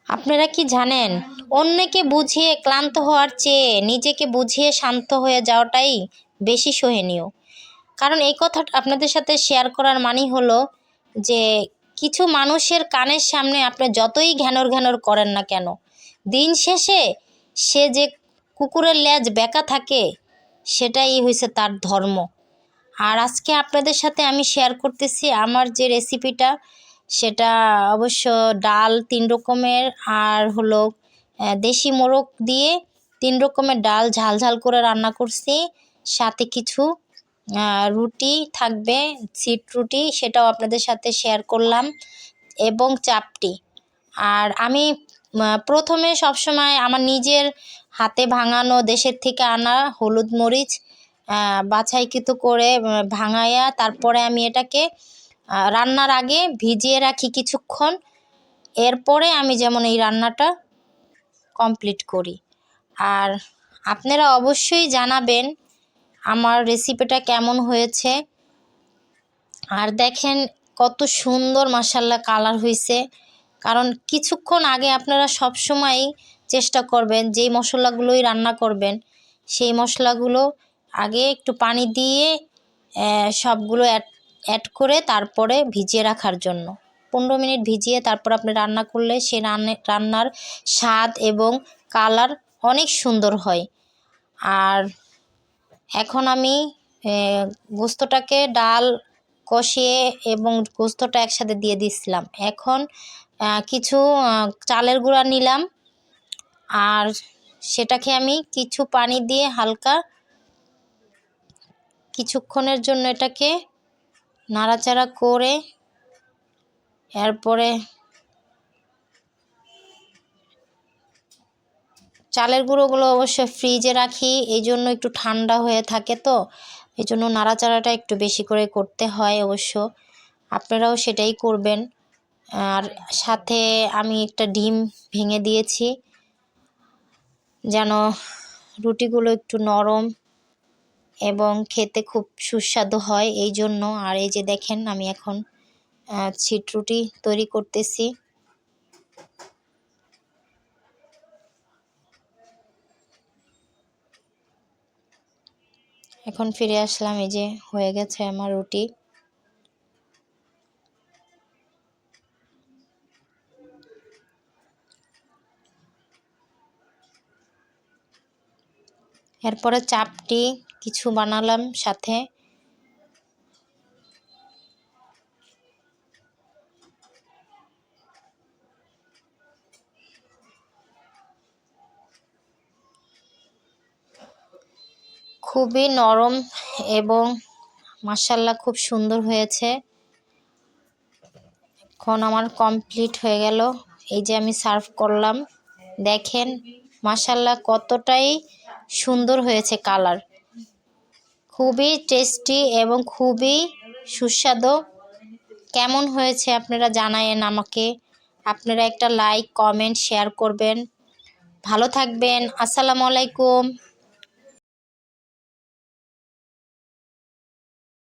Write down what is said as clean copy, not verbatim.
আপনারা কি জানেন, অন্যকে বুঝিয়ে ক্লান্ত হওয়ার চেয়ে নিজেকে বুঝিয়ে শান্ত হয়ে যাওয়াটাই বেশি সহনীয়। কারণ এই কথাটা আপনাদের সাথে শেয়ার করার মানেই হলো যে কিছু মানুষের কানের সামনে আপনি যতই ঘ্যানর ঘ্যানর করেন না কেন, দিন শেষে সে যে কুকুরের লেজ বেঁকা থাকে সেটাই হয়েছে তার ধর্ম। আর আজকে আপনাদের সাথে আমি শেয়ার করতেছি আমার যে রেসিপিটা, সেটা অবশ্য ডাল 3 রকমের আর হলো দেশি মোরগ দিয়ে 3 রকমের ডাল ঝাল ঝাল করে রান্না করছি। সাথে কিছু রুটি থাকবে, সিট রুটি, সেটাও আপনাদের সাথে শেয়ার করলাম, এবং চাপটি। আর আমি প্রথমে সবসময় আমার নিজের হাতে ভাঙানো দেশের থেকে আনা হলুদ মরিচ বাছাইকৃত করে ভাঙাইয়া তারপরে আমি এটাকে রান্নার আগে ভিজিয়ে রাখি কিছুক্ষণ। এরপরে আমি যেমন এই রান্নাটা কমপ্লিট করি। আর আপনারা অবশ্যই জানাবেন আমার রেসিপিটা কেমন হয়েছে। আর দেখেন কত সুন্দর মাশাআল্লাহ কালার হয়েছে। কারণ কিছুক্ষণ আগে আপনারা সব সময় চেষ্টা করবেন যেই মশলাগুলোই রান্না করবেন সেই মশলাগুলো আগে একটু পানি দিয়ে সবগুলো অ্যাড করে তারপরে ভিজিয়ে রাখার জন্য। 15 মিনিট ভিজিয়ে তারপর আপনি রান্না করলে সেই রান্নার স্বাদ এবং কালার অনেক সুন্দর হয়। আর এখন আমি গোস্তটাকে ডাল কষিয়ে এবং গোস্তটা একসাথে দিয়ে দিছিলাম। এখন কিছু চালের গুঁড়া নিলাম আর সেটাকে আমি কিছু পানি দিয়ে হালকা কিছুক্ষণের জন্য এটাকে নাড়াচাড়া করে এরপরে চালের গুঁড়োগুলো অবশ্য ফ্রিজে রাখি, এই জন্য একটু ঠান্ডা হয়ে থাকে, তো এই জন্য নাড়াচাড়াটা একটু বেশি করে করতে হয়। অবশ্য আপনারাও সেটাই করবেন। আর সাথে আমি একটা ডিম ভেঙে দিয়েছি যেন রুটিগুলো একটু নরম এবং খেতে খুব সুস্বাদু হয়, এই জন্য। আর এই যে দেখেন আমি এখন ছিট রুটি তৈরি করতেছি। এখন ফিরে আসলাম, এই যে হয়ে গেছে আমার রুটি। এরপরে চাপটি কিছু বানালাম সাথে। খুবই নরম এবং মাশাআল্লাহ খুব সুন্দর হয়েছে। এখন আমার কমপ্লিট হয়ে গেল, এই যে আমি সার্ভ করলাম। দেখেন মাশাআল্লাহ কতটাই সুন্দর হয়েছে কালার, খুবই টেস্টি এবং খুবই সুস্বাদু। কেমন হয়েছে আপনারা জানায়েন আমাকে। আপনারা একটা লাইক, কমেন্ট, শেয়ার করবেন। ভালো থাকবেন। আসসালামু আলাইকুম।